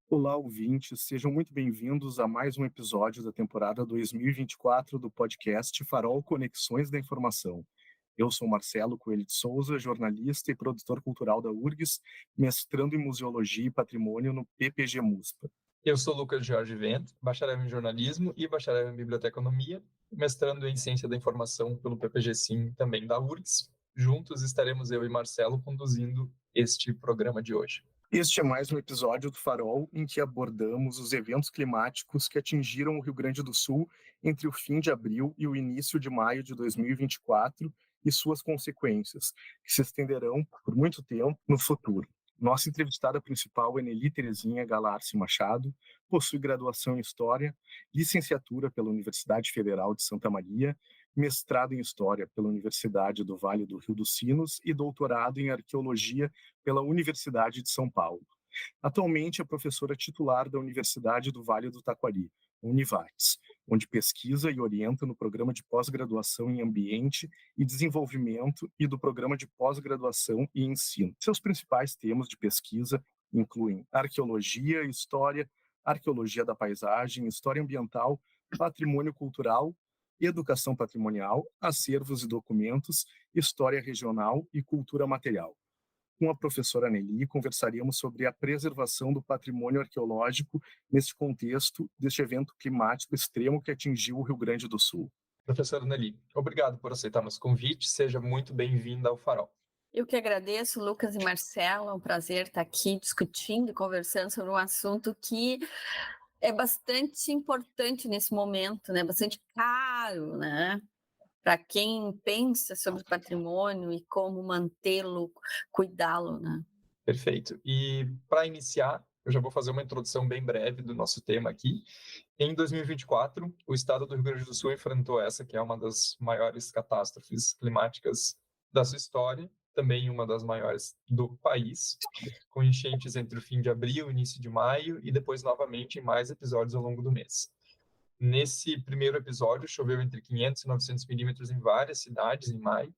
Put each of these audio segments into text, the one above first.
Olá, ouvintes, sejam muito bem-vindos a mais um episódio da temporada 2024 do podcast Farol Conexões da Informação. Eu sou Marcelo Coelho de Souza, jornalista e produtor cultural da URGS, mestrando em Museologia e Patrimônio no PPG-MUSPA. Eu sou Lucas Jorge Vento, bacharel em jornalismo e bacharel em biblioteconomia, mestrando em Ciência da Informação pelo PPG-Sim, também da URGS. Juntos estaremos eu e Marcelo conduzindo este programa de hoje. Este é mais um episódio do Farol em que abordamos os eventos climáticos que atingiram o Rio Grande do Sul entre o fim de abril e o início de maio de 2024 e suas consequências, que se estenderão por muito tempo no futuro. Nossa entrevistada principal é Nelly Terezinha Galarce Machado, possui graduação em História, licenciatura pela Universidade Federal de Santa Maria, mestrado em História pela Universidade do Vale do Rio dos Sinos e doutorado em Arqueologia pela Universidade de São Paulo. Atualmente é professora titular da Universidade do Vale do Taquari, Univates, onde pesquisa e orienta no programa de pós-graduação em Ambiente e Desenvolvimento e do programa de pós-graduação e Ensino. Seus principais temas de pesquisa incluem arqueologia, história, arqueologia da paisagem, história ambiental, patrimônio cultural, educação patrimonial, acervos e documentos, história regional e cultura material. Com a professora Nelly, conversaríamos sobre a preservação do patrimônio arqueológico neste contexto deste evento climático extremo que atingiu o Rio Grande do Sul. Professora Nelly, obrigado por aceitar nosso convite, seja muito bem-vinda ao Farol. Eu que agradeço, Lucas e Marcelo, é um prazer estar aqui discutindo e conversando sobre um assunto que é bastante importante nesse momento, né? Bastante caro, né? Para quem pensa sobre patrimônio e como mantê-lo, cuidá-lo, né? Perfeito. E para iniciar, eu já vou fazer uma introdução bem breve do nosso tema aqui. Em 2024, o estado do Rio Grande do Sul enfrentou essa, que é uma das maiores catástrofes climáticas da sua história, também uma das maiores do país, com enchentes entre o fim de abril e início de maio, e depois novamente em mais episódios ao longo do mês. Nesse primeiro episódio, choveu entre 500 e 900 milímetros em várias cidades em maio,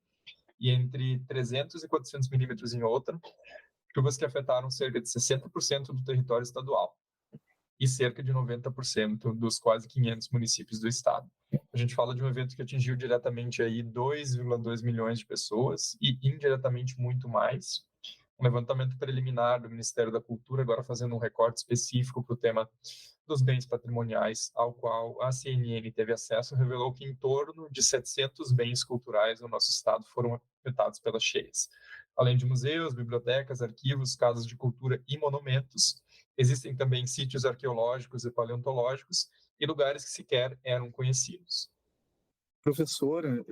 e entre 300 e 400 milímetros em outra, chuvas que afetaram cerca de 60% do território estadual e cerca de 90% dos quase 500 municípios do estado. A gente fala de um evento que atingiu diretamente aí 2,2 milhões de pessoas e indiretamente muito mais. Um levantamento preliminar do Ministério da Cultura, agora fazendo um recorte específico para o tema dos bens patrimoniais, ao qual a CNN teve acesso, revelou que em torno de 700 bens culturais no nosso estado foram afetados pelas cheias. Além de museus, bibliotecas, arquivos, casas de cultura e monumentos, existem também sítios arqueológicos e paleontológicos e lugares que sequer eram conhecidos. Professora,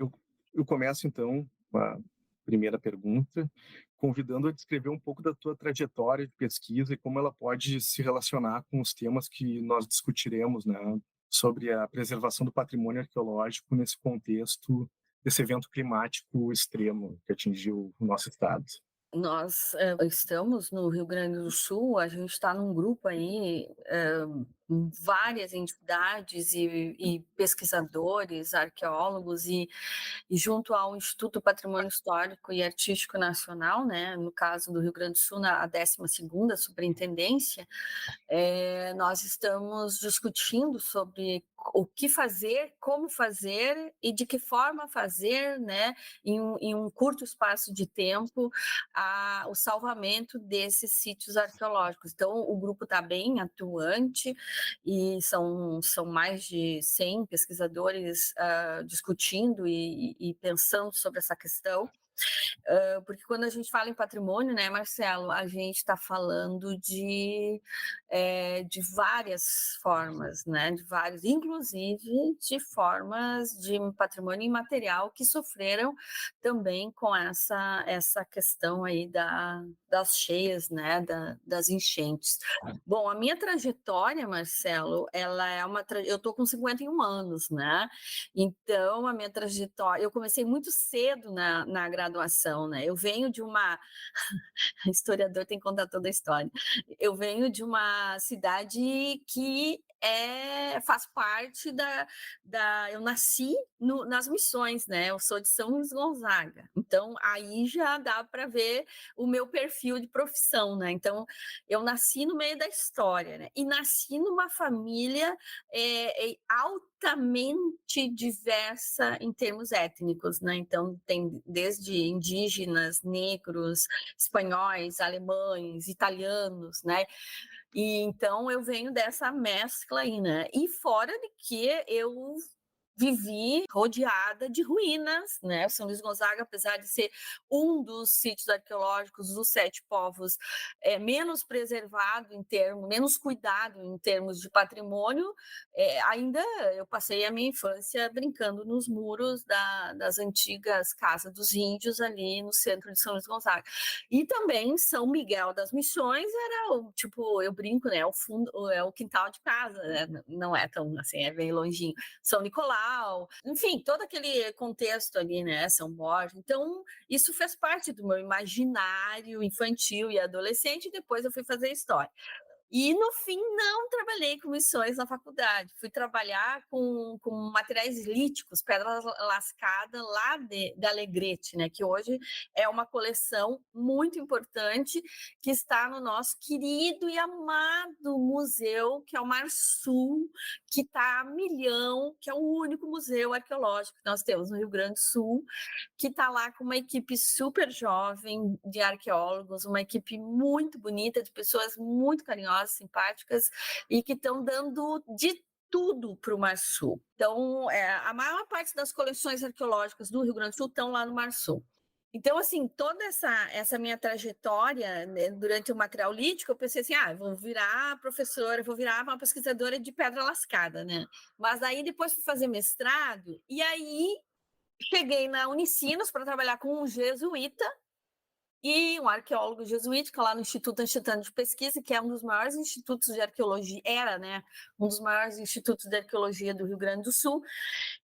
eu começo então com a primeira pergunta, convidando a descrever um pouco da tua trajetória de pesquisa e como ela pode se relacionar com os temas que nós discutiremos, né, sobre a preservação do patrimônio arqueológico nesse contexto desse evento climático extremo que atingiu o nosso estado. Nós estamos no Rio Grande do Sul, a gente está num grupo aí, várias entidades e pesquisadores, arqueólogos, e junto ao Instituto Patrimônio Histórico e Artístico Nacional, né, no caso do Rio Grande do Sul, a 12ª Superintendência, nós estamos discutindo sobre o que fazer, como fazer e de que forma fazer, né, em um curto espaço de tempo, o salvamento desses sítios arqueológicos. Então, o grupo está bem atuante e são mais de 100 pesquisadores discutindo e pensando sobre essa questão. Porque quando a gente fala em patrimônio, né, Marcelo, a gente está falando de várias formas, né, inclusive de formas de patrimônio imaterial que sofreram também com essa questão aí das cheias, né, das enchentes. Bom, a minha trajetória, Marcelo, ela é eu estou com 51 anos, né? Então, a minha trajetória, eu comecei muito cedo na graduação, né? Eu venho de uma... historiador tem que contar toda a história. Eu venho de uma cidade que faz parte eu nasci nas Missões, né? Eu sou de São Luís Gonzaga, então aí já dá para ver o meu perfil de profissão, né? Então eu nasci no meio da história, né? E nasci numa família altamente diversa em termos étnicos, né? Então tem desde indígenas, negros, espanhóis, alemães, italianos, né? E então eu venho dessa mescla aí, né? E fora de que eu vivi rodeada de ruínas, né? São Luís Gonzaga, apesar de ser um dos sítios arqueológicos dos Sete Povos menos preservado menos cuidado em termos de patrimônio, ainda eu passei a minha infância brincando nos muros das antigas casas dos índios ali no centro de São Luís Gonzaga. E também São Miguel das Missões era tipo, eu brinco, né? O fundo, é o quintal de casa, né? Não é tão assim, é bem longinho. São Nicolau, enfim, todo aquele contexto ali, né? São Borja. Então, isso fez parte do meu imaginário infantil e adolescente, e depois eu fui fazer história. E, no fim, não trabalhei com missões na faculdade. Fui trabalhar com materiais líticos, pedra lascada, lá de Alegrete, né? Que hoje é uma coleção muito importante que está no nosso querido e amado museu, que é o Marsul, que está a milhão, que é o único museu arqueológico que nós temos no Rio Grande do Sul, que está lá com uma equipe super jovem de arqueólogos, uma equipe muito bonita, de pessoas muito carinhosas, simpáticas, e que estão dando de tudo para o Marsul. Então, a maior parte das coleções arqueológicas do Rio Grande do Sul estão lá no Marsul. Então, assim, toda essa minha trajetória, né, durante o material lítico, eu pensei assim, vou virar professora, vou virar uma pesquisadora de pedra lascada, né? Mas aí depois fui fazer mestrado, e aí cheguei na Unicinos para trabalhar com um jesuíta e um arqueólogo jesuítico lá no Instituto Anchietano de Pesquisa, que é um dos maiores institutos de arqueologia, era, né, um dos maiores institutos de arqueologia do Rio Grande do Sul,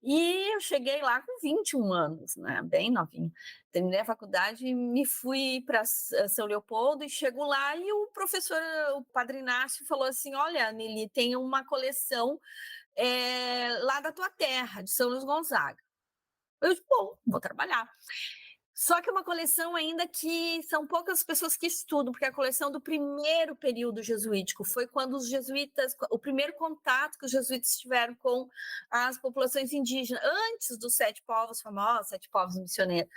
e eu cheguei lá com 21 anos, né, bem novinha. Terminei a faculdade e me fui para São Leopoldo e chego lá e o professor, o Padre Inácio, falou assim, olha, Nili, tem uma coleção lá da tua terra, de São Luís Gonzaga. Eu disse, bom, vou trabalhar. Só que é uma coleção ainda que são poucas pessoas que estudam, porque é a coleção do primeiro período jesuítico foi quando os jesuítas, o primeiro contato que os jesuítas tiveram com as populações indígenas, antes dos Sete Povos famosos, Sete Povos missioneiros,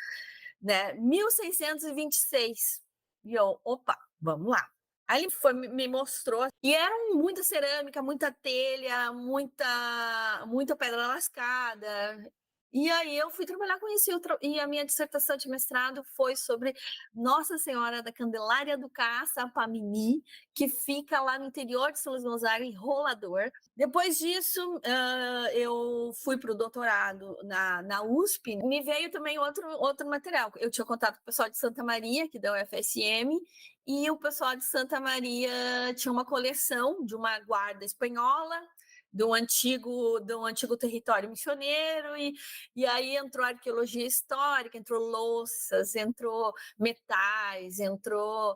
né? 1626. E eu, opa, vamos lá. Aí ele me mostrou, e era muita cerâmica, muita telha, muita pedra lascada. E aí eu fui trabalhar com isso, e a minha dissertação de mestrado foi sobre Nossa Senhora da Candelária do Caça-Pamini, que fica lá no interior de São Luís Gonzaga, em Rolador. Depois disso, eu fui para o doutorado na USP. Me veio também outro material. Eu tinha contato com o pessoal de Santa Maria, que da UFSM, e o pessoal de Santa Maria tinha uma coleção de uma guarda espanhola, do antigo território missioneiro, e aí entrou arqueologia histórica, entrou louças, entrou metais, entrou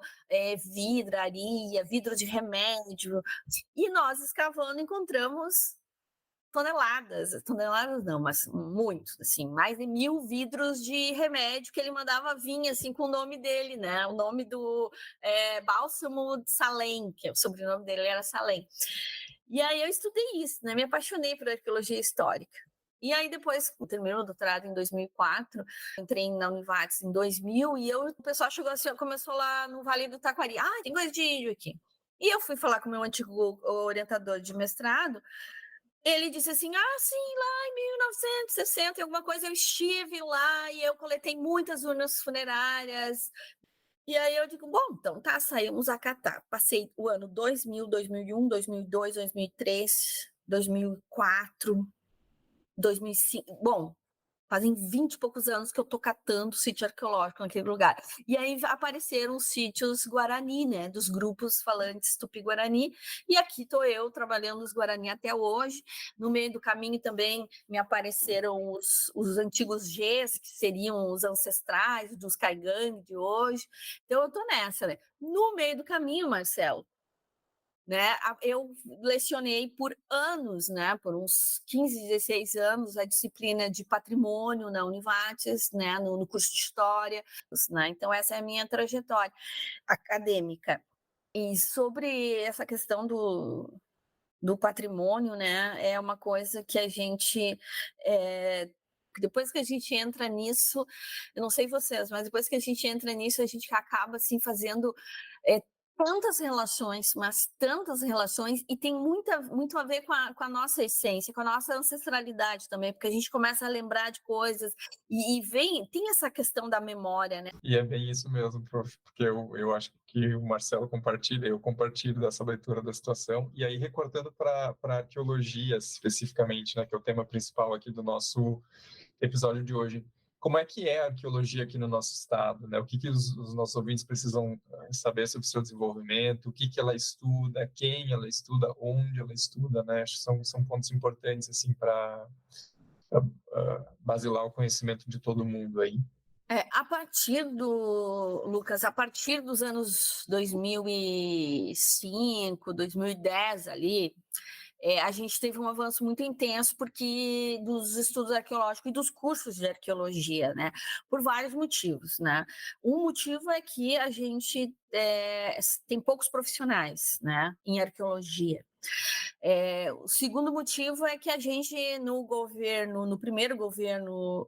vidraria, vidro de remédio, e nós escavando encontramos toneladas não, mas muitos, assim, mais de 1.000 vidros de remédio que ele mandava vir, assim, com o nome dele, né, o nome do Bálsamo de Salem, que o sobrenome dele era Salem. E aí eu estudei isso, né, me apaixonei por arqueologia histórica. E aí depois, terminei o doutorado em 2004, entrei na Univates em 2000, e o pessoal chegou assim, começou lá no Vale do Taquari, tem coisa de índio aqui. E eu fui falar com o meu antigo orientador de mestrado, ele disse assim, sim, lá em 1960, alguma coisa, eu estive lá e eu coletei muitas urnas funerárias. E aí eu digo, bom, então tá, saímos a catar. Passei o ano 2000, 2001, 2002, 2003, 2004, 2005. Bom, fazem 20 e poucos anos que eu tô catando sítio arqueológico naquele lugar. E aí apareceram os sítios Guarani, né? Dos grupos falantes Tupi-Guarani. E aqui tô eu trabalhando os Guarani até hoje. No meio do caminho também me apareceram os antigos Gs, que seriam os ancestrais dos Caigangue de hoje. Então eu tô nessa, né? No meio do caminho, Marcelo, né? Eu lecionei por anos, né? Por uns 15, 16 anos, a disciplina de patrimônio na Univates, né? No curso de História, né? Então, essa é a minha trajetória acadêmica. E sobre essa questão do patrimônio, né? É uma coisa que a gente... depois que a gente entra nisso, eu não sei vocês, mas depois que a gente entra nisso, a gente acaba assim fazendo tantas relações, mas tantas relações, e tem muito a ver com a nossa essência, com a nossa ancestralidade também, porque a gente começa a lembrar de coisas tem essa questão da memória, né? E é bem isso mesmo, prof, porque eu acho que o Marcelo compartilha, eu compartilho dessa leitura da situação, e aí recortando para a arqueologia especificamente, né, que é o tema principal aqui do nosso episódio de hoje. Como é que é a arqueologia aqui no nosso estado, né? O que os nossos ouvintes precisam saber sobre o seu desenvolvimento, o que ela estuda, quem ela estuda, onde ela estuda, né? Acho que são pontos importantes, assim, para basilar o conhecimento de todo mundo aí. A partir dos anos 2005, 2010 ali, a gente teve um avanço muito intenso porque dos estudos arqueológicos e dos cursos de arqueologia, né? Por vários motivos, né? Um motivo é que a gente tem poucos profissionais, né, em arqueologia. O segundo motivo é que a gente, no primeiro governo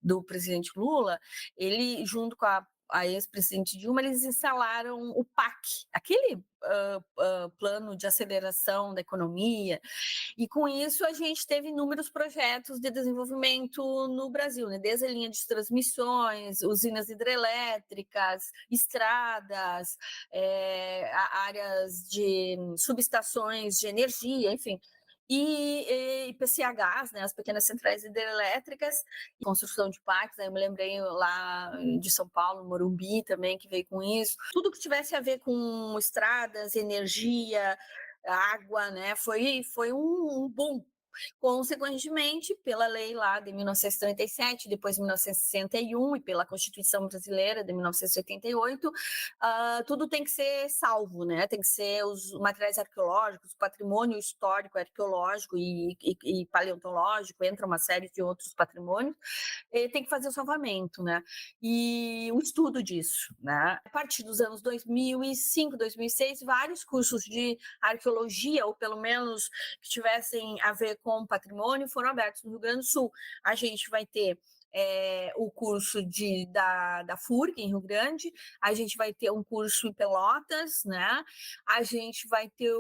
do presidente Lula, ele, junto com a ex-presidente Dilma, eles instalaram o PAC, aquele plano de aceleração da economia, e com isso a gente teve inúmeros projetos de desenvolvimento no Brasil, né? Desde a linha de transmissões, usinas hidrelétricas, estradas, áreas de subestações de energia, enfim. E PCHs, né, as pequenas centrais hidrelétricas, construção de parques, aí eu me lembrei lá de São Paulo, Morumbi também, que veio com isso. Tudo que tivesse a ver com estradas, energia, água, né, foi um boom. Consequentemente, pela lei lá de 1937, depois de 1961 e pela Constituição Brasileira de 1988, tudo tem que ser salvo, né? Tem que ser os materiais arqueológicos, patrimônio histórico, arqueológico e paleontológico, entra uma série de outros patrimônios, tem que fazer o salvamento, né? E o estudo disso, né? A partir dos anos 2005, 2006, vários cursos de arqueologia, ou pelo menos que tivessem a ver com patrimônio, foram abertos no Rio Grande do Sul. A gente vai ter o curso da FURG em Rio Grande, a gente vai ter um curso em Pelotas, né? A gente vai ter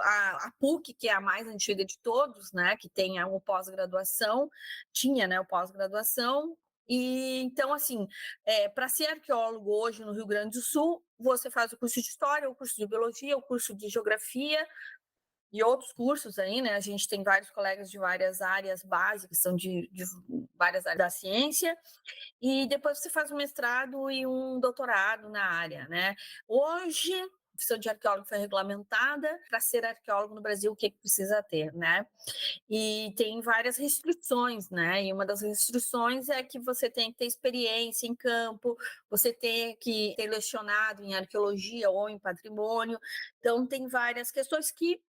a PUC, que é a mais antiga de todos, né? Que tem o pós-graduação, tinha, né, o pós-graduação. E então, assim, para ser arqueólogo hoje no Rio Grande do Sul, você faz o curso de História, o curso de Biologia, o curso de Geografia, e outros cursos aí, né? A gente tem vários colegas de várias áreas básicas, são de várias áreas da ciência, e depois você faz um mestrado e um doutorado na área, né? Hoje, a profissão de arqueólogo foi regulamentada. Para ser arqueólogo no Brasil, o que precisa ter, né? E tem várias restrições, né? E uma das restrições é que você tem que ter experiência em campo, você tem que ter lecionado em arqueologia ou em patrimônio. Então, tem várias questões que,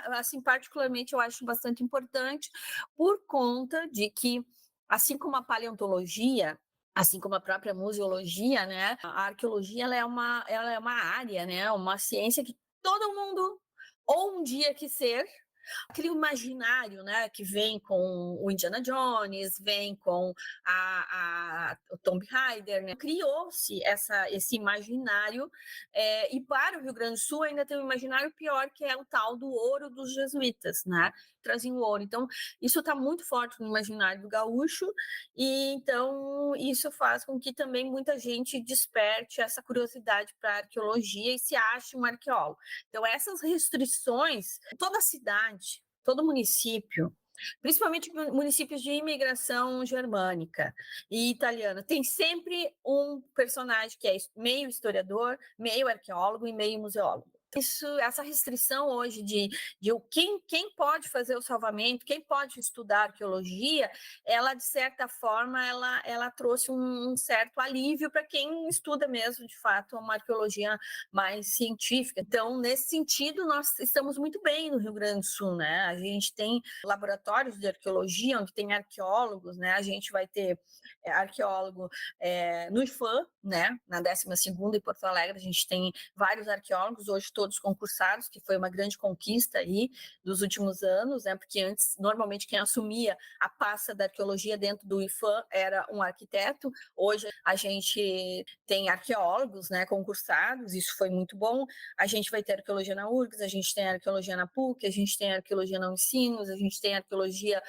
assim, particularmente, eu acho bastante importante, por conta de que, assim como a paleontologia, assim como a própria museologia, né? A arqueologia ela é uma área, né? Uma ciência que todo mundo, ou um dia quis ser, aquele imaginário, né, que vem com o Indiana Jones, vem com o Tomb Raider, né? Criou-se esse imaginário, e para o Rio Grande do Sul ainda tem um imaginário pior, que é o tal do ouro dos jesuítas, né? Traziam o ouro. Então, isso está muito forte no imaginário do gaúcho, e então isso faz com que também muita gente desperte essa curiosidade para a arqueologia e se ache um arqueólogo. Então, essas restrições, toda cidade, todo município, principalmente municípios de imigração germânica e italiana, tem sempre um personagem que é meio historiador, meio arqueólogo e meio museólogo. Essa restrição hoje de quem pode fazer o salvamento, quem pode estudar arqueologia, ela, de certa forma, ela trouxe um certo alívio para quem estuda mesmo, de fato, uma arqueologia mais científica. Então, nesse sentido, nós estamos muito bem no Rio Grande do Sul, né? A gente tem laboratórios de arqueologia, onde tem arqueólogos, né? A gente vai ter arqueólogo no IFAM, né? Na 12ª em Porto Alegre, a gente tem vários arqueólogos, hoje todos concursados, que foi uma grande conquista aí dos últimos anos, né? Porque antes, normalmente, quem assumia a pasta da arqueologia dentro do IFAM era um arquiteto. Hoje a gente tem arqueólogos, né, concursados, isso foi muito bom. A gente vai ter arqueologia na URGS, a gente tem arqueologia na PUC, a gente tem arqueologia na Unicinos, a gente tem arqueologia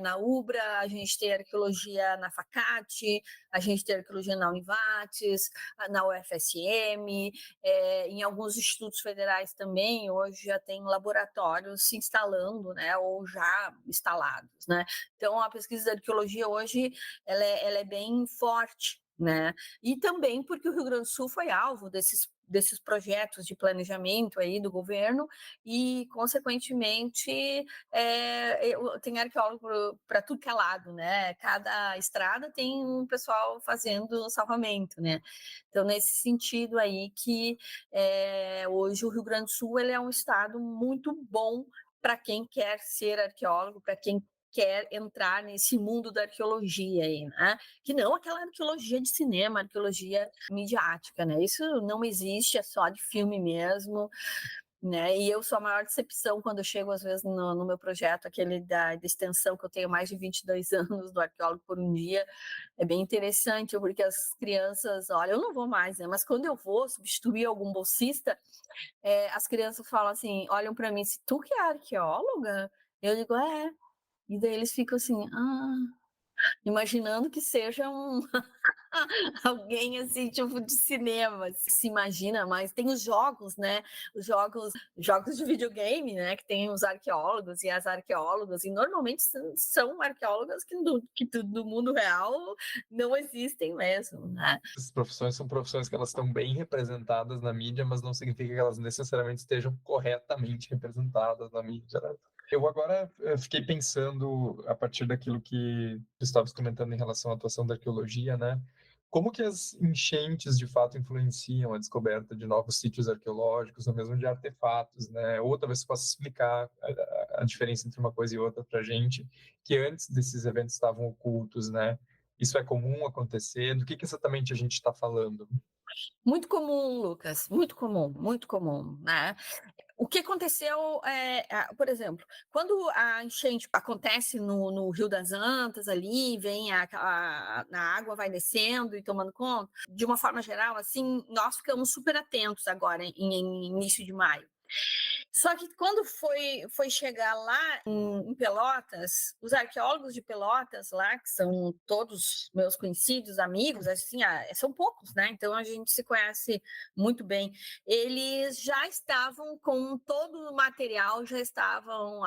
na UBRA, a gente tem arqueologia na FACAT, a gente tem arqueologia na Univates, na UFSM, em alguns institutos federais também, hoje já tem laboratórios se instalando, né, ou já instalados, né? Então, a pesquisa da arqueologia hoje, ela é bem forte, né? E também porque o Rio Grande do Sul foi alvo desses projetos de planejamento aí do governo e, consequentemente, tem arqueólogo para tudo que é lado, né? Cada estrada tem um pessoal fazendo salvamento, né? Então, nesse sentido aí que hoje o Rio Grande do Sul ele é um estado muito bom para quem quer ser arqueólogo, para quem quer entrar nesse mundo da arqueologia aí, né? Que não aquela arqueologia de cinema, arqueologia midiática, né? Isso não existe, é só de filme mesmo, né? E eu sou a maior decepção quando eu chego, às vezes, no meu projeto, aquele da extensão, que eu tenho mais de 22 anos do Arqueólogo por um Dia. É bem interessante, porque as crianças, olha, eu não vou mais, né? Mas quando eu vou substituir algum bolsista, as crianças falam assim, olham para mim, se tu que é arqueóloga? Eu digo, é. E daí eles ficam assim, imaginando que seja alguém assim, tipo de cinema, se imagina, mas tem os jogos, né? Os jogos de videogame, né? Que tem os arqueólogos e as arqueólogas, e normalmente são arqueólogas que do mundo real não existem mesmo, né? Essas profissões são profissões que elas estão bem representadas na mídia, mas não significa que elas necessariamente estejam corretamente representadas na mídia, né? Eu agora fiquei pensando, a partir daquilo que tu estavas comentando em relação à atuação da arqueologia, né? Como que as enchentes, de fato, influenciam a descoberta de novos sítios arqueológicos, ou mesmo de artefatos, né? Ou talvez você possa explicar a diferença entre uma coisa e outra para a gente, que antes desses eventos estavam ocultos, né? Isso é comum acontecer? Do que exatamente a gente está falando? Muito comum, Lucas, muito comum, né? O que aconteceu, por exemplo, quando a enchente acontece no Rio das Antas, ali, vem a água vai descendo e tomando conta, de uma forma geral, assim, nós ficamos super atentos agora, em início de maio. Só que quando foi chegar lá em Pelotas, os arqueólogos de Pelotas lá, que são todos meus conhecidos, amigos, assim, são poucos, né? Então a gente se conhece muito bem. Eles já estavam com todo o material, já estavam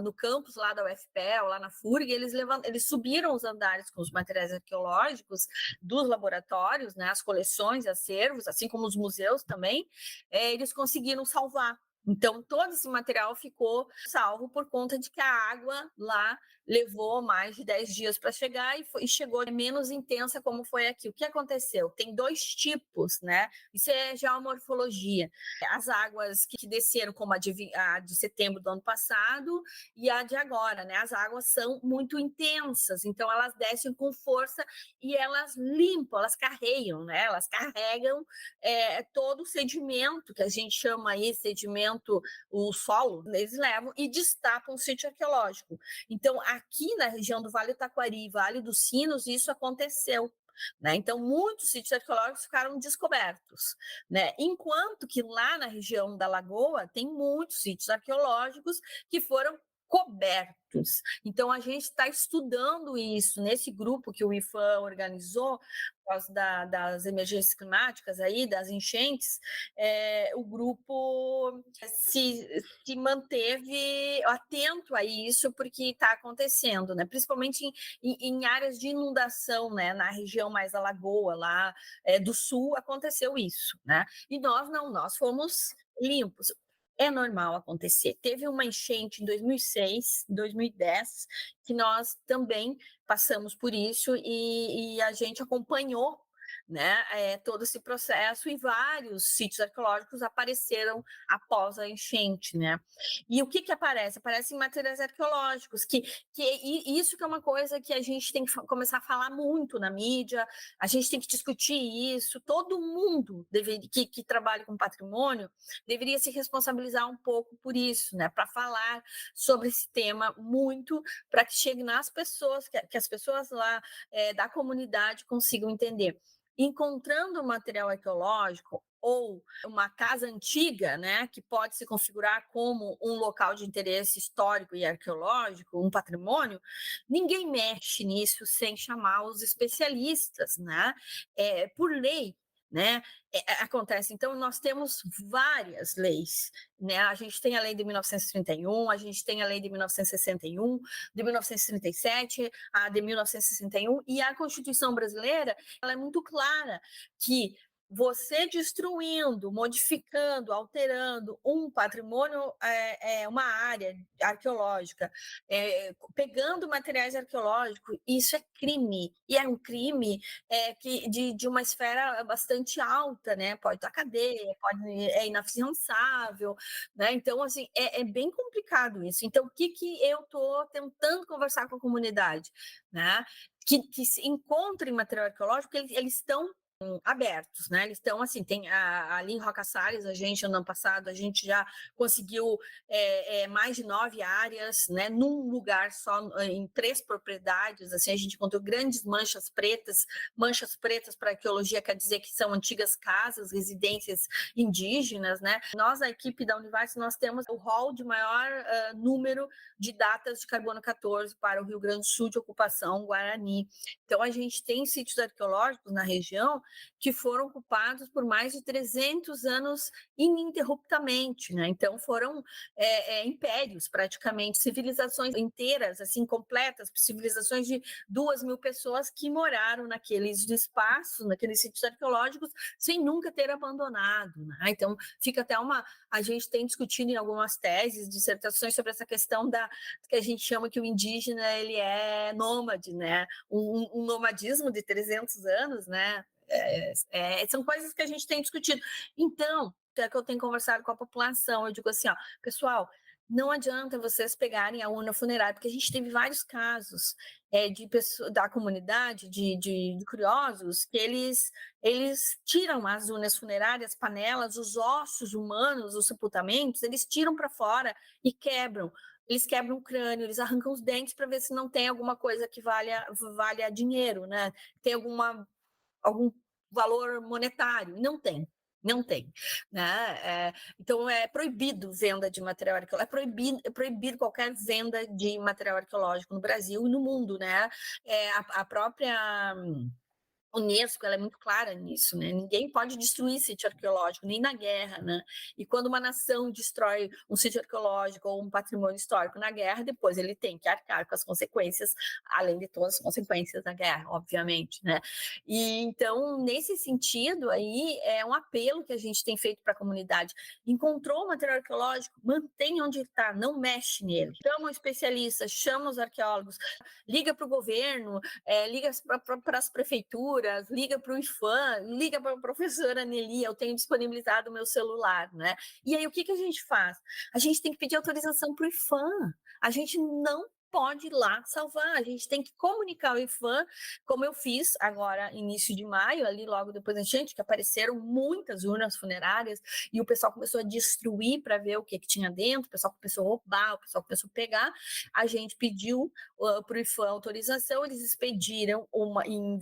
no campus lá da UFPEL, lá na FURG, eles subiram os andares com os materiais arqueológicos dos laboratórios, né? As coleções, acervos, assim como os museus também, eles conseguiram salvar. Então, todo esse material ficou salvo por conta de que a água lá levou mais de 10 dias para chegar e chegou menos intensa como foi aqui. O que aconteceu? Tem dois tipos, né? Isso é geomorfologia. As águas que desceram, como a de setembro do ano passado e a de agora, né? As águas são muito intensas, então elas descem com força e elas limpam, elas carregam, né? Elas carregam todo o sedimento, que a gente chama aí sedimento, o solo, eles levam e destapam o sítio arqueológico. Então, aqui na região do Vale do Taquari e Vale dos Sinos, isso aconteceu. Né? Então, muitos sítios arqueológicos ficaram descobertos, né? Enquanto que lá na região da Lagoa tem muitos sítios arqueológicos que foram cobertos. Então, a gente está estudando isso nesse grupo que o IFAM organizou, por causa das emergências climáticas, aí, das enchentes. O grupo se manteve atento a isso, porque está acontecendo, né? Principalmente em áreas de inundação, né? Na região mais da Lagoa, lá do sul, aconteceu isso, né? E nós não, nós fomos limpos. É normal acontecer. Teve uma enchente em 2006, 2010, que nós também passamos por isso e a gente acompanhou, né, todo esse processo e vários sítios arqueológicos apareceram após a enchente, né? E o que que aparece? Aparecem materiais arqueológicos, e isso que é uma coisa que a gente tem que começar a falar muito na mídia, a gente tem que discutir isso, todo mundo que trabalha com patrimônio deveria se responsabilizar um pouco por isso, né? Para falar sobre esse tema muito, para que chegue nas pessoas, que as pessoas lá da comunidade consigam entender. Encontrando material arqueológico ou uma casa antiga, né, que pode se configurar como um local de interesse histórico e arqueológico, um patrimônio, ninguém mexe nisso sem chamar os especialistas, né? Por lei, né? Acontece. Então, nós temos várias leis, né? A gente tem a lei de 1931, a gente tem a lei de 1961, de 1937, a de 1961, e a Constituição brasileira, ela é muito clara que você destruindo, modificando, alterando um patrimônio, uma área arqueológica, pegando materiais arqueológicos, isso é crime. E é um crime de uma esfera bastante alta, né? Pode estar cadeia, é inafiançável, né? Então, assim, é bem complicado isso. Então, o que eu estou tentando conversar com a comunidade, né? Que se encontrem material arqueológico, eles estão abertos, né? Eles estão assim, tem ali em Roca Salles, a gente, no ano passado, a gente já conseguiu mais de 9 áreas, né? Num lugar só, em 3 propriedades, assim, a gente encontrou grandes manchas pretas para arqueologia, quer dizer que são antigas casas, residências indígenas, né? Nós, a equipe da Univars, nós temos o rol de maior número de datas de carbono 14 para o Rio Grande do Sul de ocupação Guarani. Então, a gente tem sítios arqueológicos na região que foram ocupados por mais de 300 anos ininterruptamente, né? Então foram impérios praticamente, civilizações inteiras, assim, completas, civilizações de 2.000 pessoas que moraram naqueles espaços, naqueles sítios arqueológicos, sem nunca ter abandonado, né? Então fica até a gente tem discutido em algumas teses, dissertações sobre essa questão que a gente chama que o indígena ele é nômade, né? Um nomadismo de 300 anos, né? São coisas que a gente tem discutido. Então, é que eu tenho conversado com a população, eu digo assim, ó, pessoal, não adianta vocês pegarem a urna funerária, porque a gente teve vários casos de pessoas da comunidade, de curiosos, que eles tiram as urnas funerárias, panelas, os ossos humanos, os sepultamentos, eles tiram para fora e quebram. Eles quebram o crânio, eles arrancam os dentes para ver se não tem alguma coisa que valha dinheiro, né? Tem algum valor monetário. Não tem. Não tem, né? Então é proibido venda de material arqueológico, é proibido qualquer venda de material arqueológico no Brasil e no mundo, né? A própria Unesco, ela é muito clara nisso, né? Ninguém pode destruir sítio arqueológico, nem na guerra, né? E quando uma nação destrói um sítio arqueológico ou um patrimônio histórico na guerra, depois ele tem que arcar com as consequências, além de todas as consequências da guerra, obviamente, né? E então, nesse sentido aí, é um apelo que a gente tem feito para a comunidade. Encontrou o material arqueológico, mantém onde está, não mexe nele. Chama um especialista, chama os arqueólogos, liga para o governo, liga para as prefeituras, liga para o IFAM, liga para a professora Nelly, eu tenho disponibilizado o meu celular, né? E aí o que a gente faz? A gente tem que pedir autorização para o IFAM, a gente não pode ir lá salvar, a gente tem que comunicar ao IFAM, como eu fiz agora, início de maio, ali logo depois da enchente, que apareceram muitas urnas funerárias, e o pessoal começou a destruir para ver o que tinha dentro, o pessoal começou a roubar, o pessoal começou a pegar, a gente pediu para o IFAM autorização, eles expediram em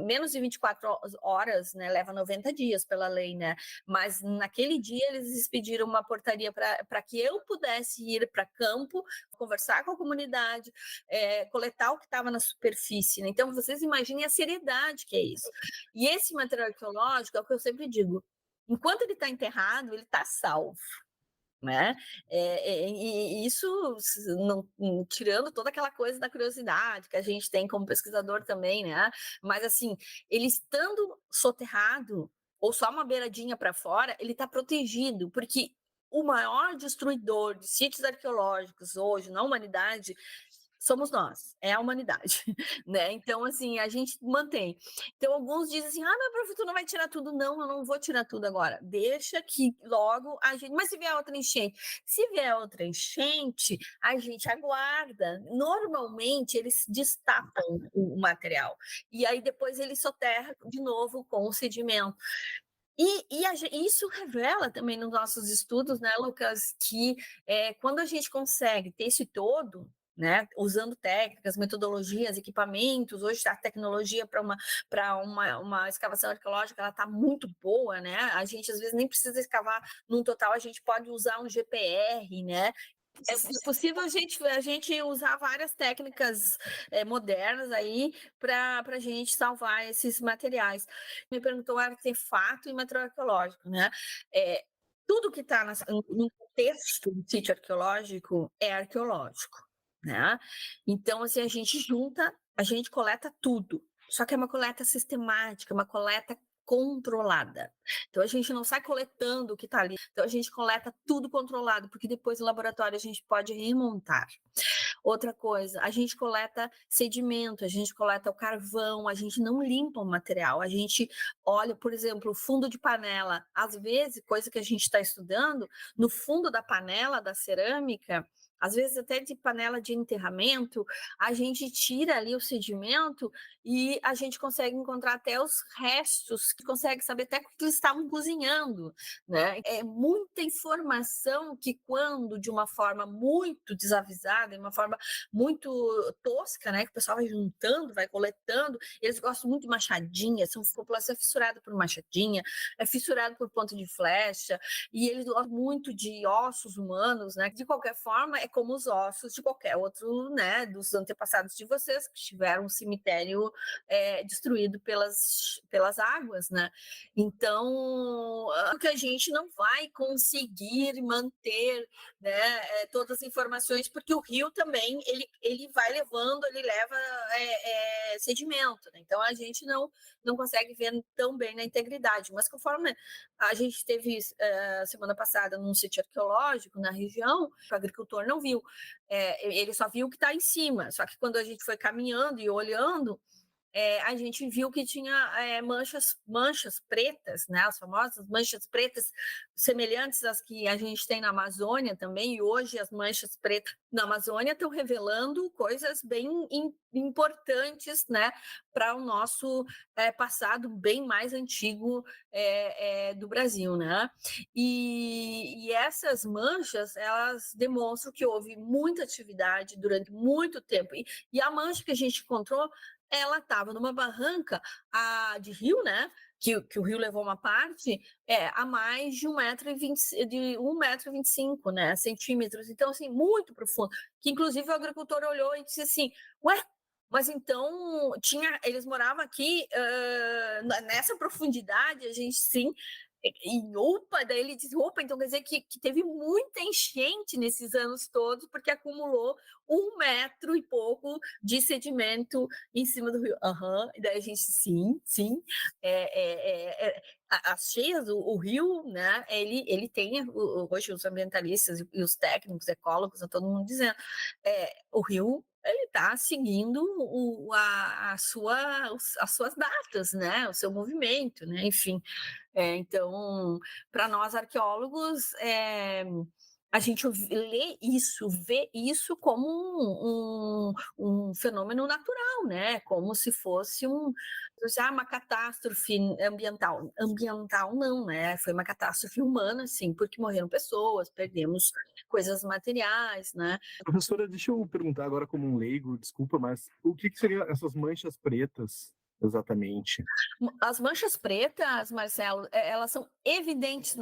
menos de 24 horas, né, leva 90 dias pela lei, né, mas naquele dia eles expediram uma portaria para que eu pudesse ir para campo, conversar com a comunidade, coletar o que estava na superfície, né? Então vocês imaginem a seriedade que é isso. E esse material arqueológico, é o que eu sempre digo, enquanto ele está enterrado, ele está salvo, né? E isso não tirando toda aquela coisa da curiosidade que a gente tem como pesquisador também, né? Mas assim, ele estando soterrado, ou só uma beiradinha para fora, ele está protegido, porque o maior destruidor de sítios arqueológicos hoje na humanidade somos nós, é a humanidade, né? Então, assim, a gente mantém. Então, alguns dizem assim: ah, mas prof, tu não vai tirar tudo. Não, eu não vou tirar tudo agora. Deixa que logo a gente. Mas se vier outra enchente? Se vier outra enchente, a gente aguarda. Normalmente, eles destapam o material. E aí, depois, ele soterra de novo com o sedimento. Isso revela também nos nossos estudos, né, Lucas, que quando a gente consegue ter esse todo, né, usando técnicas, metodologias, equipamentos, hoje a tecnologia para uma escavação arqueológica ela está muito boa, né? A gente às vezes nem precisa escavar num total, a gente pode usar um GPR, né? É possível a gente usar várias técnicas modernas aí para a gente salvar esses materiais. Me perguntou artefato e material arqueológico, né? Tudo que está no contexto do sítio arqueológico é arqueológico, né? Então, assim, a gente coleta tudo, só que é uma coleta sistemática, uma coleta controlada. Então, a gente não sai coletando o que está ali. Então, a gente coleta tudo controlado, porque depois no laboratório a gente pode remontar. Outra coisa, a gente coleta sedimento, a gente coleta o carvão, a gente não limpa o material, a gente olha, por exemplo, o fundo de panela. Às vezes, coisa que a gente está estudando, no fundo da panela, da cerâmica, às vezes até de panela de enterramento, a gente tira ali o sedimento e a gente consegue encontrar até os restos, que consegue saber até o que eles estavam cozinhando, né? É muita informação que quando de uma forma muito desavisada, de uma forma muito tosca, né, que o pessoal vai juntando, vai coletando, eles gostam muito de machadinha, são população fissurada por machadinha, é fissurada por ponto de flecha, e eles gostam muito de ossos humanos, né? De qualquer forma, é como os ossos de qualquer outro, né, dos antepassados de vocês que tiveram um cemitério destruído pelas águas, né? Então, o que a gente não vai conseguir manter, né, todas as informações, porque o rio também ele vai levando, ele leva sedimento, né? Então a gente não consegue ver tão bem na integridade, mas conforme a gente teve semana passada num sítio arqueológico na região, o agricultor não viu, ele só viu o que está em cima, só que quando a gente foi caminhando e olhando, a gente viu que tinha manchas pretas, né? As famosas manchas pretas, semelhantes às que a gente tem na Amazônia também, e hoje as manchas pretas na Amazônia estão revelando coisas bem importantes, né, para o nosso passado bem mais antigo do Brasil, né? E essas manchas, elas demonstram que houve muita atividade durante muito tempo, e a mancha que a gente encontrou, ela estava numa barranca de rio, né? Que o rio levou uma parte, a mais de 1,25 m, né? Centímetros. Então, assim, muito profundo. Que inclusive o agricultor olhou e disse assim: ué, mas então eles moravam aqui nessa profundidade, a gente sim. E opa, daí ele diz, opa, então quer dizer que teve muita enchente nesses anos todos, porque acumulou 1 metro e pouco de sedimento em cima do rio. E daí a gente, sim, as cheias, o rio, né, ele tem, hoje os ambientalistas e os técnicos, ecólogos, todo mundo dizendo, o rio, ele está seguindo as suas datas, né, o seu movimento, né, enfim. Então, para nós arqueólogos, a gente vê isso como um fenômeno natural, né? Como se fosse uma catástrofe ambiental. Ambiental não, né? Foi uma catástrofe humana, sim, porque morreram pessoas, perdemos coisas materiais, né? Professora, deixa eu perguntar agora como um leigo, desculpa, mas o que seriam essas manchas pretas exatamente? As manchas pretas, Marcelo, elas são evidentes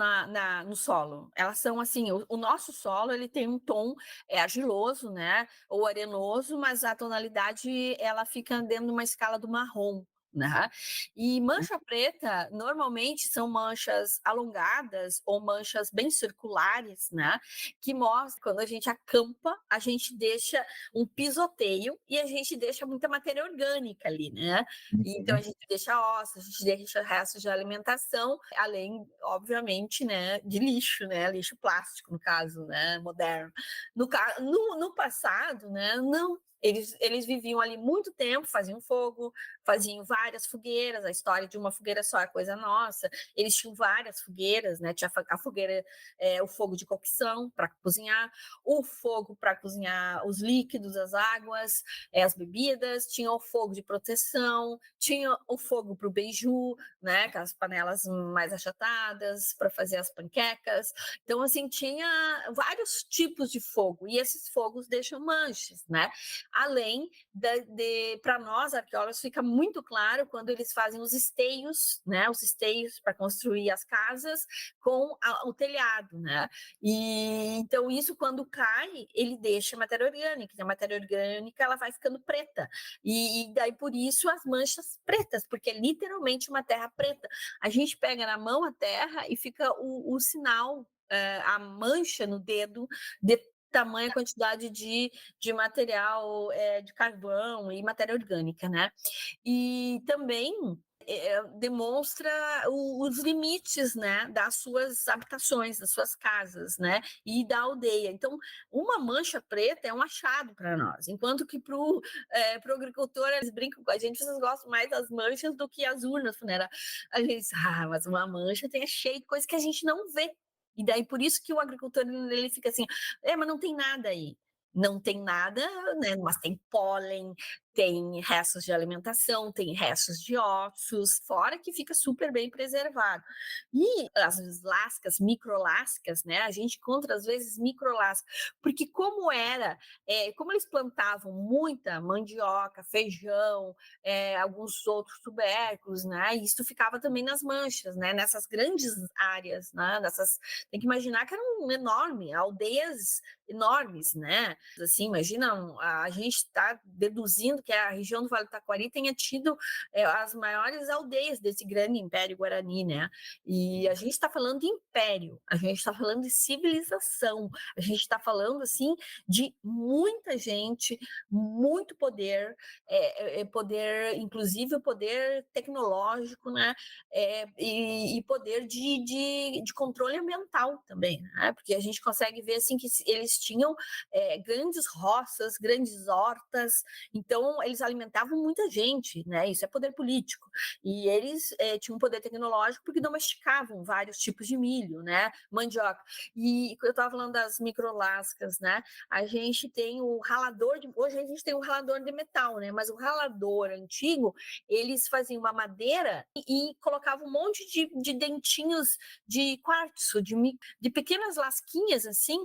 no solo. Elas são assim, o nosso solo ele tem um tom argiloso, né, ou arenoso, mas a tonalidade ela fica dentro de uma escala do marrom. né? E mancha preta, normalmente, são manchas alongadas ou manchas bem circulares, né? Que mostra quando a gente acampa, a gente deixa um pisoteio e a gente deixa muita matéria orgânica ali, né? Então a gente deixa ossos, a gente deixa restos de alimentação, além, obviamente, né, de lixo, né? Lixo plástico, no caso, né? Moderno. No passado, né? Não. Eles viviam ali muito tempo, faziam fogo, faziam várias fogueiras. A história de uma fogueira só é coisa nossa. Eles tinham várias fogueiras, né? Tinha a fogueira, o fogo de cocção para cozinhar, o fogo para cozinhar os líquidos, as águas, as bebidas, tinha o fogo de proteção, tinha o fogo para o beiju, né? Aquelas panelas mais achatadas para fazer as panquecas. Então, assim, tinha vários tipos de fogo, e esses fogos deixam manchas, né? Além para nós, arqueólogos, fica muito claro quando eles fazem os esteios, né? Os esteios para construir as casas com o telhado, né? E então isso, quando cai, ele deixa matéria orgânica. E a matéria orgânica, ela vai ficando preta. E daí por isso as manchas pretas, porque é literalmente uma terra preta. A gente pega na mão a terra e fica o sinal, a mancha no dedo de tamanha quantidade de material, de carvão e matéria orgânica, né? E também demonstra os limites, né, das suas habitações, das suas casas, né, e da aldeia. Então, uma mancha preta é um achado para nós, enquanto que para o agricultor, eles brincam com a gente, vocês gostam mais das manchas do que as urnas funerárias. A gente diz, mas uma mancha tem cheio de coisa que a gente não vê. E daí, por isso que o agricultor, ele fica assim, mas não tem nada aí. Não tem nada, né? Mas tem pólen, tem restos de alimentação, tem restos de ossos, fora que fica super bem preservado. E as lascas, microlascas, né? A gente encontra, às vezes, microlascas, porque como eles plantavam muita mandioca, feijão, alguns outros tubérculos, né? Isso ficava também nas manchas, né? Nessas grandes áreas, né? Tem que imaginar que eram enormes, aldeias enormes, né? Assim, imagina, a gente está deduzindo que a região do Vale do Taquari tenha tido as maiores aldeias desse grande Império Guarani, né? E a gente está falando de império, a gente está falando de civilização, a gente está falando, assim, de muita gente, muito poder, inclusive o poder tecnológico, né? E poder de controle ambiental também, né? Porque a gente consegue ver, assim, que eles tinham grandes roças, grandes hortas, então eles alimentavam muita gente, né? Isso é poder político. E eles tinham um poder tecnológico porque domesticavam vários tipos de milho, né? Mandioca. E eu estava falando das microlascas, né? A gente tem o ralador hoje a gente tem um ralador de metal, né? Mas o ralador antigo, eles faziam uma madeira e colocavam um monte de dentinhos de quartzo, de pequenas lasquinhas assim,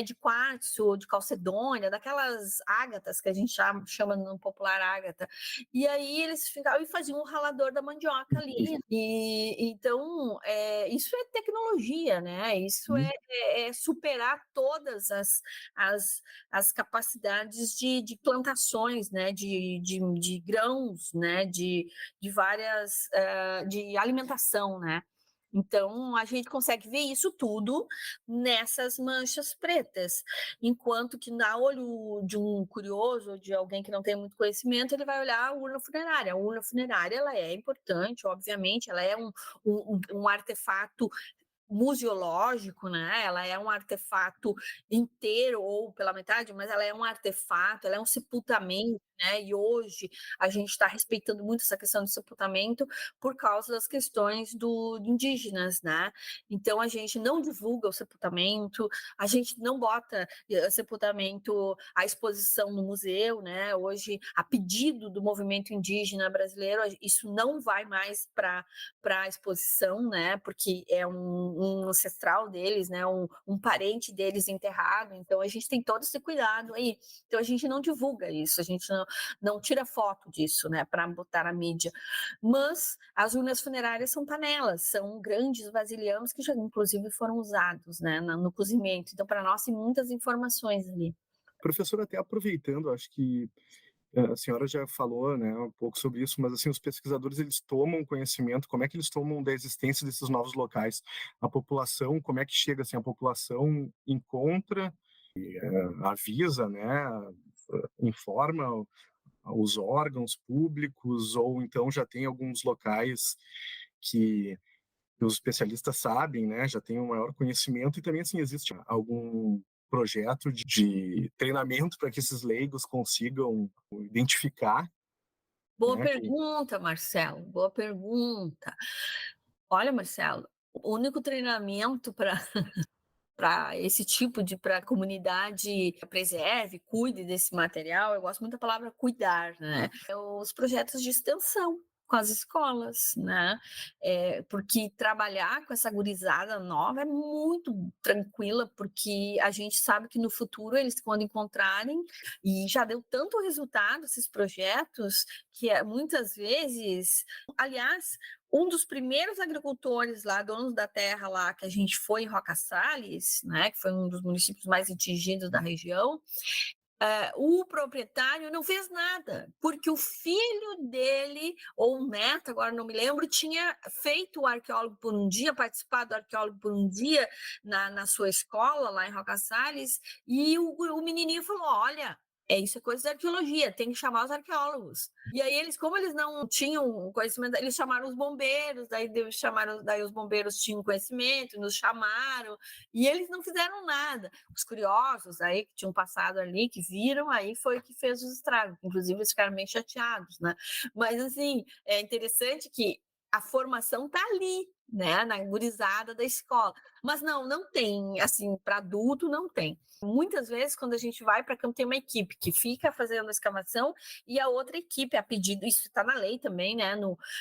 de quartzo, de calcedônia, daquelas ágatas que a gente chama no popular ágata. E aí eles ficavam e faziam um ralador da mandioca ali. E então isso é tecnologia, né? Isso é superar todas as capacidades de plantações, né? De grãos, né? De várias de alimentação, né? Então, a gente consegue ver isso tudo nessas manchas pretas, enquanto que, na olho de um curioso, de alguém que não tem muito conhecimento, ele vai olhar a urna funerária. A urna funerária, ela é importante, obviamente, ela é um artefato museológico, né? Ela é um artefato inteiro ou pela metade, mas ela é um artefato, ela é um sepultamento, né? E hoje a gente está respeitando muito essa questão do sepultamento por causa das questões indígenas, né? Então a gente não divulga o sepultamento, a gente não bota sepultamento à exposição no museu, né? Hoje, a pedido do movimento indígena brasileiro, isso não vai mais para a exposição, né? Porque é um ancestral deles, né? Um parente deles enterrado. Então a gente tem todo esse cuidado aí. Então a gente não divulga isso, a gente não tira foto disso, né? Para botar na mídia. Mas as urnas funerárias são panelas, são grandes vasilhames que já inclusive foram usados, né? No cozimento. Então para nós tem muitas informações ali. Professor, até aproveitando, acho que A senhora já falou, né, um pouco sobre isso, mas assim, os pesquisadores, eles tomam conhecimento, como é que eles tomam da existência desses novos locais? A população, como é que chega, assim, a população encontra, avisa, né, informa os órgãos públicos, ou então já tem alguns locais que os especialistas sabem, né, já tem um maior conhecimento, e também, assim, existe algum projeto de treinamento para que esses leigos consigam identificar, Boa né, que pergunta, Marcelo, boa pergunta. Olha, Marcelo, o único treinamento para esse tipo de para a comunidade preserve, cuide desse material, eu gosto muito da palavra cuidar, né? Os projetos de extensão com as escolas, né? Porque trabalhar com essa gurizada nova é muito tranquila, porque a gente sabe que no futuro eles, quando encontrarem, e já deu tanto resultado esses projetos, que muitas vezes, aliás, um dos primeiros agricultores lá, donos da terra lá, que a gente foi em Roca Salles, né, que foi um dos municípios mais atingidos da região, o proprietário não fez nada, porque o filho dele, ou o neto, agora não me lembro, tinha feito o arqueólogo por um dia, participado do arqueólogo por um dia na sua escola, lá em Roca Salles, e o menininho falou, olha, isso é coisa da arqueologia, tem que chamar os arqueólogos. E aí eles, como eles não tinham conhecimento, eles chamaram os bombeiros, daí os bombeiros tinham conhecimento, nos chamaram, e eles não fizeram nada. Os curiosos aí que tinham passado ali, que viram, aí foi que fez os estragos. Inclusive, eles ficaram meio chateados, né? Mas, assim, é interessante que a formação está ali, né? Na gurizada da escola. Mas não tem, assim, para adulto não tem. Muitas vezes, quando a gente vai para campo, tem uma equipe que fica fazendo a escavação e a outra equipe, a pedido, isso está na lei também, né?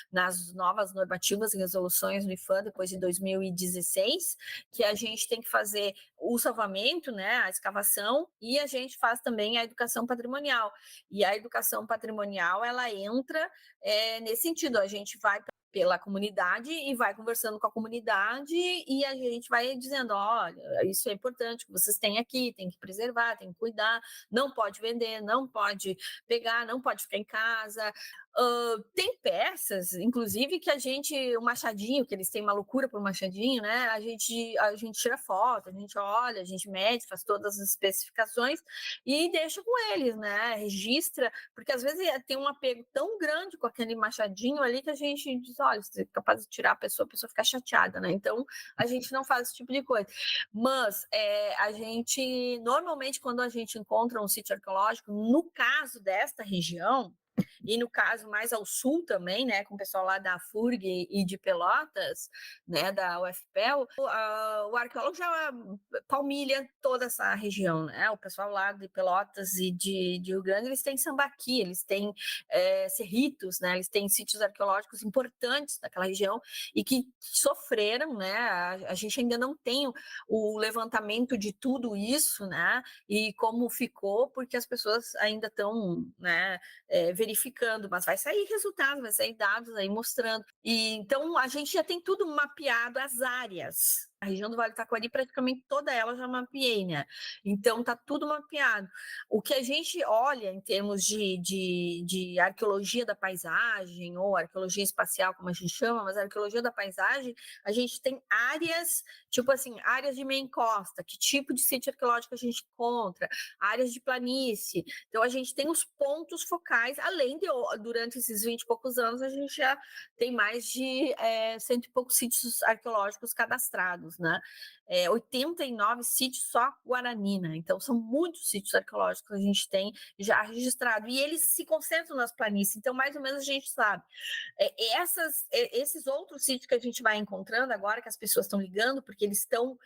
Nas novas normativas e resoluções do IFAM, depois de 2016, que a gente tem que fazer o salvamento, né, a escavação, e a gente faz também a educação patrimonial. E a educação patrimonial, ela entra nesse sentido, a gente vai pela comunidade e vai conversando com a comunidade e a gente vai dizendo, olha, isso é importante que vocês têm aqui, tem que preservar, tem que cuidar, não pode vender, não pode pegar, não pode ficar em casa. Tem peças, inclusive, que o machadinho, que eles têm uma loucura por machadinho, né? A gente tira foto, a gente olha, a gente mede, faz todas as especificações e deixa com eles, né? Registra, porque às vezes tem um apego tão grande com aquele machadinho ali que a gente diz, olha, você é capaz de tirar a pessoa fica chateada, né? Então, a gente não faz esse tipo de coisa. Mas a gente, normalmente, quando a gente encontra um sítio arqueológico, no caso desta região, e no caso mais ao sul também, né, com o pessoal lá da FURG e de Pelotas, né, da UFPEL, o arqueólogo já palmilha toda essa região, né, o pessoal lá de Pelotas e de Rio Grande, eles têm sambaqui, eles têm cerritos, né, eles têm sítios arqueológicos importantes daquela região e que sofreram, né, a gente ainda não tem o levantamento de tudo isso, né, e como ficou, porque as pessoas ainda estão, né, verificando, mas vai sair resultados, vai sair dados aí mostrando. E então a gente já tem tudo mapeado, as áreas. A região do Vale do Taquari, praticamente toda ela já mapeei, né? Então tá tudo mapeado. O que a gente olha em termos de arqueologia da paisagem, ou arqueologia espacial, como a gente chama, mas a arqueologia da paisagem, a gente tem áreas, tipo assim, áreas de meia encosta, que tipo de sítio arqueológico a gente encontra, áreas de planície. Então, a gente tem os pontos focais, além de, durante esses 20 e poucos anos, a gente já tem mais de 100 e poucos sítios arqueológicos cadastrados, né? 89 sítios só Guarani, né? Então, são muitos sítios arqueológicos que a gente tem já registrado, e eles se concentram nas planícies, então, mais ou menos, a gente sabe. Esses outros sítios que a gente vai encontrando agora, que as pessoas estão ligando, porque eles estão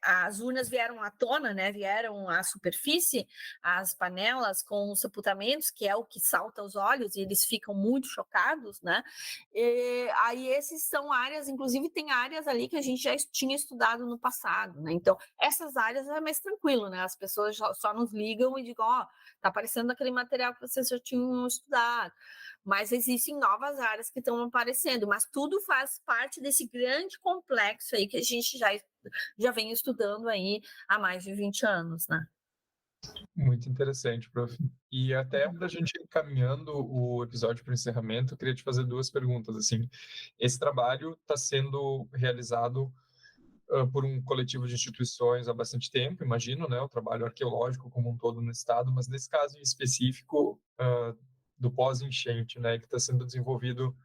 as urnas vieram à tona, né? Vieram à superfície, as panelas com os sepultamentos, que é o que salta aos olhos, e eles ficam muito chocados, né? E aí esses são áreas, inclusive tem áreas ali que a gente já tinha estudado no passado, né? Então, essas áreas é mais tranquilo, né? As pessoas só nos ligam e digam, ó, tá aparecendo aquele material que vocês já tinham estudado. Mas existem novas áreas que estão aparecendo, mas tudo faz parte desse grande complexo aí que a gente já vem estudando aí há mais de 20 anos, né? Muito interessante, prof. E até para a gente ir caminhando o episódio para o encerramento, eu queria te fazer 2 perguntas, assim. Esse trabalho está sendo realizado por um coletivo de instituições há bastante tempo, imagino, né, o trabalho arqueológico como um todo no estado, mas nesse caso em específico, do pós-enchente, né, que está sendo desenvolvido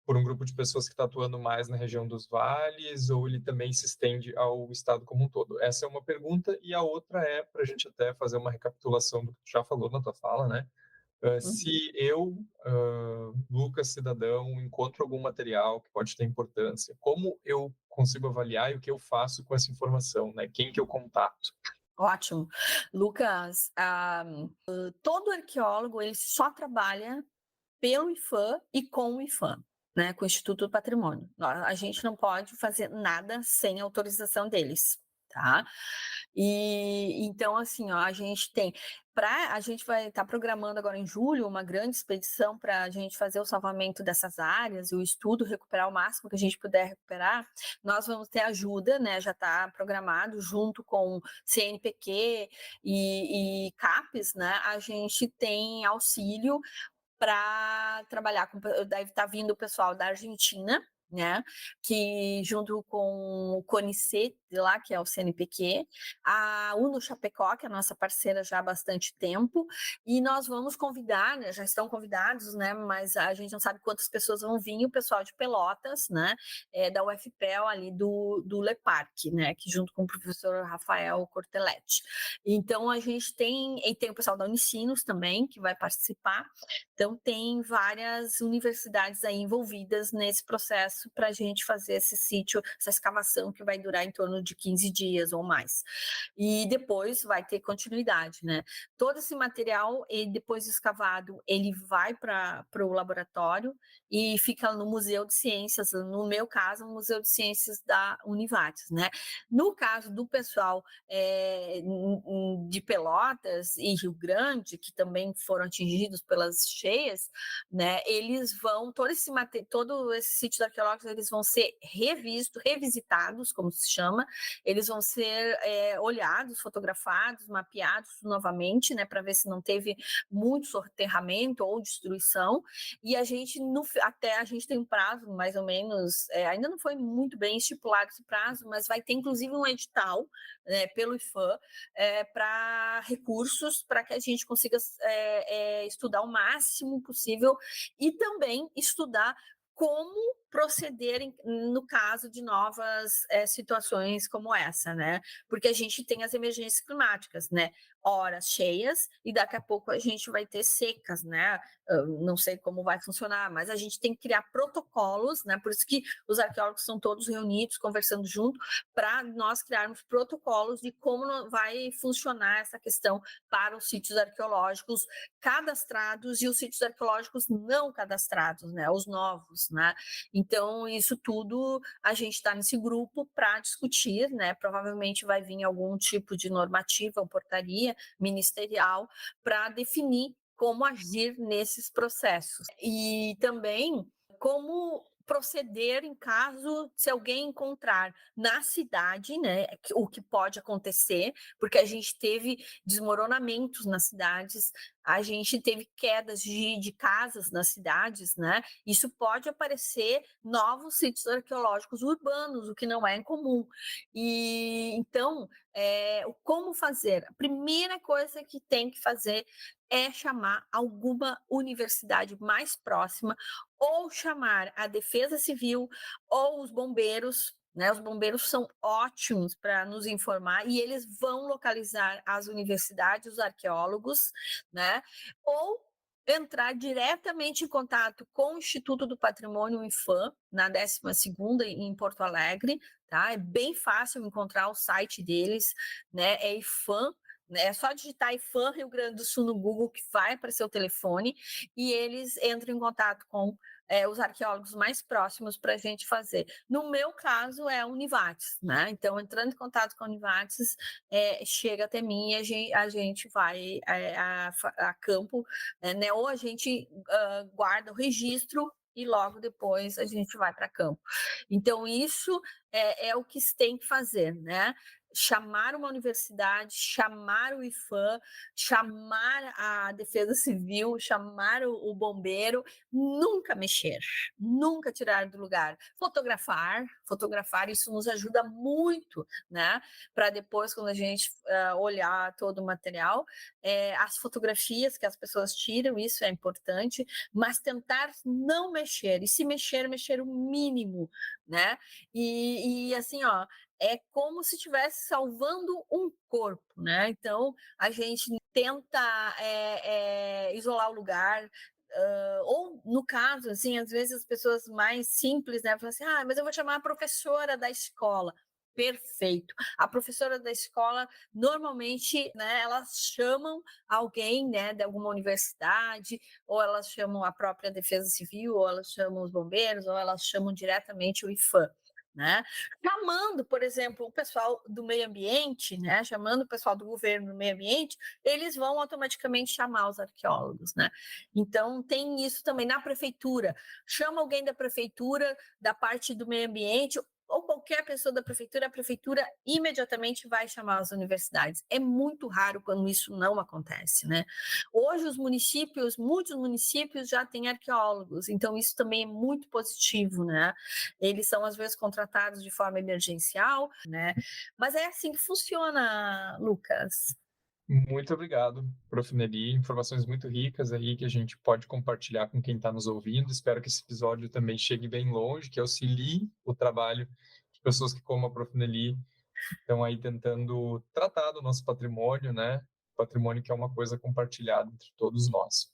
por um grupo de pessoas que está atuando mais na região dos vales, ou ele também se estende ao estado como um todo? Essa é uma pergunta, e a outra é, para a gente até fazer uma recapitulação do que tu já falou na tua fala, né? Se eu, Lucas, cidadão, encontro algum material que pode ter importância, como eu consigo avaliar e o que eu faço com essa informação, né? Quem que eu contato? Ótimo. Lucas, todo arqueólogo ele só trabalha pelo IPHAN e com o IPHAN, né, com o Instituto do Patrimônio. A gente não pode fazer nada sem autorização deles, tá? E então, assim, ó, a gente vai estar programando agora em julho uma grande expedição para a gente fazer o salvamento dessas áreas e o estudo, recuperar o máximo que a gente puder recuperar. Nós vamos ter ajuda, né? Já está programado junto com CNPq e CAPES, né? A gente tem auxílio para trabalhar com, deve estar vindo o pessoal da Argentina, né, que junto com o CONICET, lá, que é o CNPq, a UNO Chapecó, que é a nossa parceira já há bastante tempo, e nós vamos convidar, né, já estão convidados, né, mas a gente não sabe quantas pessoas vão vir, o pessoal de Pelotas, né, da UFPEL ali do LEPARC, né, que junto com o professor Rafael Corteletti. Então a gente tem o pessoal da Unicinos também, que vai participar. Então, tem várias universidades aí envolvidas nesse processo para a gente fazer esse sítio, essa escavação que vai durar em torno de 15 dias ou mais. E depois vai ter continuidade, né? Todo esse material, ele, depois de escavado, ele vai para o laboratório e fica no Museu de Ciências, no meu caso, no Museu de Ciências da Univates, né? No caso do pessoal de Pelotas e Rio Grande, que também foram atingidos pelas cheias, né? Eles vão, todo esse sítio arqueológico, eles vão ser revisitados, como se chama, eles vão ser olhados, fotografados, mapeados novamente, né? Para ver se não teve muito soterramento ou destruição. E a gente, até a gente tem um prazo, mais ou menos, ainda não foi muito bem estipulado esse prazo, mas vai ter inclusive um edital, né, pelo IPHAN, para recursos, para que a gente consiga estudar o máximo possível e também estudar como proceder no caso de novas situações como essa, né? Porque a gente tem as emergências climáticas, né? Horas cheias e daqui a pouco a gente vai ter secas, né? Não sei como vai funcionar, mas a gente tem que criar protocolos, né? Por isso que os arqueólogos são todos reunidos, conversando junto, para nós criarmos protocolos de como vai funcionar essa questão para os sítios arqueológicos cadastrados e os sítios arqueológicos não cadastrados, né? Os novos, né? Então, isso tudo a gente está nesse grupo para discutir, né? Provavelmente vai vir algum tipo de normativa ou portaria ministerial para definir como agir nesses processos. E também como proceder em caso se alguém encontrar na cidade, né, o que pode acontecer, porque a gente teve desmoronamentos nas cidades, a gente teve quedas de casas nas cidades, né? Isso pode aparecer novos sítios arqueológicos urbanos, o que não é incomum. E então, como fazer? A primeira coisa que tem que fazer é chamar alguma universidade mais próxima ou chamar a Defesa Civil ou os bombeiros, né? Os bombeiros são ótimos para nos informar e eles vão localizar as universidades, os arqueólogos, né? Ou entrar diretamente em contato com o Instituto do Patrimônio, o IPHAN, na 12ª em Porto Alegre, tá? É bem fácil encontrar o site deles, né? É IPHAN. É só digitar IPHAN Rio Grande do Sul no Google que vai aparecer o telefone e eles entram em contato com os arqueólogos mais próximos para a gente fazer. No meu caso, é a Univates, né? Então, entrando em contato com a Univates, chega até mim e a gente vai a campo, né? Ou a gente guarda o registro e logo depois a gente vai para campo. Então, isso é o que se tem que fazer, né? chamar uma universidade, chamar o IPHAN, chamar a Defesa Civil, chamar o bombeiro, nunca mexer, nunca tirar do lugar. Fotografar, isso nos ajuda muito, né? Para depois, quando a gente olhar todo o material, as fotografias que as pessoas tiram, isso é importante, mas tentar não mexer, e se mexer o mínimo, né? E assim, ó, é como se estivesse salvando um corpo, né? Então, a gente tenta isolar o lugar, ou no caso, assim, às vezes as pessoas mais simples, né, falam assim, mas eu vou chamar a professora da escola. Perfeito. A professora da escola, normalmente, né, elas chamam alguém, né, de alguma universidade, ou elas chamam a própria Defesa Civil, ou elas chamam os bombeiros, ou elas chamam diretamente o IPHAN, né? Chamando, por exemplo, o pessoal do meio ambiente, né, chamando o pessoal do governo do meio ambiente, eles vão automaticamente chamar os arqueólogos, né? Então, tem isso também na prefeitura. Chama alguém da prefeitura, da parte do meio ambiente, ou qualquer pessoa da prefeitura, a prefeitura imediatamente vai chamar as universidades. É muito raro quando isso não acontece, né? Hoje muitos municípios já têm arqueólogos, então isso também é muito positivo, né? Eles são às vezes contratados de forma emergencial, né? Mas é assim que funciona, Lucas. Muito obrigado, Prof. Nelly. Informações muito ricas aí que a gente pode compartilhar com quem está nos ouvindo. Espero que esse episódio também chegue bem longe, que auxilie o trabalho de pessoas que, como a Prof. Nelly, estão aí tentando tratar do nosso patrimônio, né? Patrimônio que é uma coisa compartilhada entre todos nós.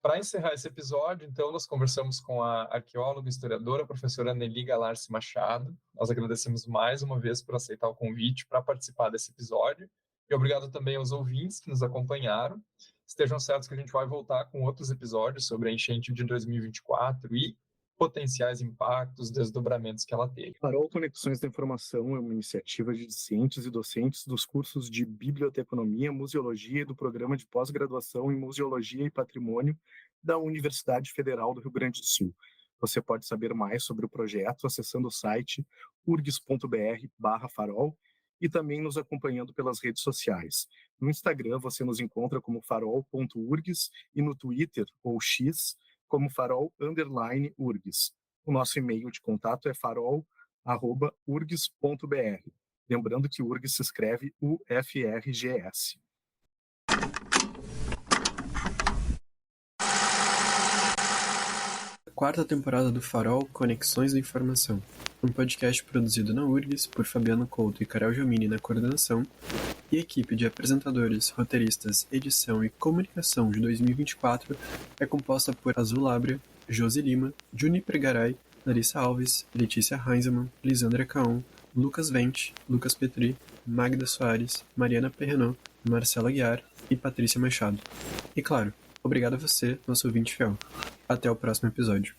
Para encerrar esse episódio, então, nós conversamos com a arqueóloga e historiadora, a professora Nelly Galarce Machado. Nós agradecemos mais uma vez por aceitar o convite para participar desse episódio. E obrigado também aos ouvintes que nos acompanharam. Estejam certos que a gente vai voltar com outros episódios sobre a enchente de 2024 e potenciais impactos, desdobramentos que ela teve. Farol Conexões da Informação é uma iniciativa de discentes e docentes dos cursos de Biblioteconomia, Museologia e do Programa de Pós-Graduação em Museologia e Patrimônio da Universidade Federal do Rio Grande do Sul. Você pode saber mais sobre o projeto acessando o site urgs.br/farol e também nos acompanhando pelas redes sociais. No Instagram você nos encontra como farol.urgs e no Twitter ou X como farol_urgs. O nosso e-mail de contato é farol@urgs.br. Lembrando que URGS se escreve UFRGS. Quarta temporada do Farol Conexões da Informação, um podcast produzido na URGS por Fabiano Couto e Carol Giomini na coordenação, e a equipe de apresentadores, roteiristas, edição e comunicação de 2024 é composta por Azul Lábrea, Josi Lima, Juniper Garay, Larissa Alves, Letícia Heinzelmann, Lisandra Caon, Lucas Vente, Lucas Petri, Magda Soares, Mariana Perrenot, Marcela Guiar e Patrícia Machado. E claro, obrigado a você, nosso ouvinte fiel. Até o próximo episódio.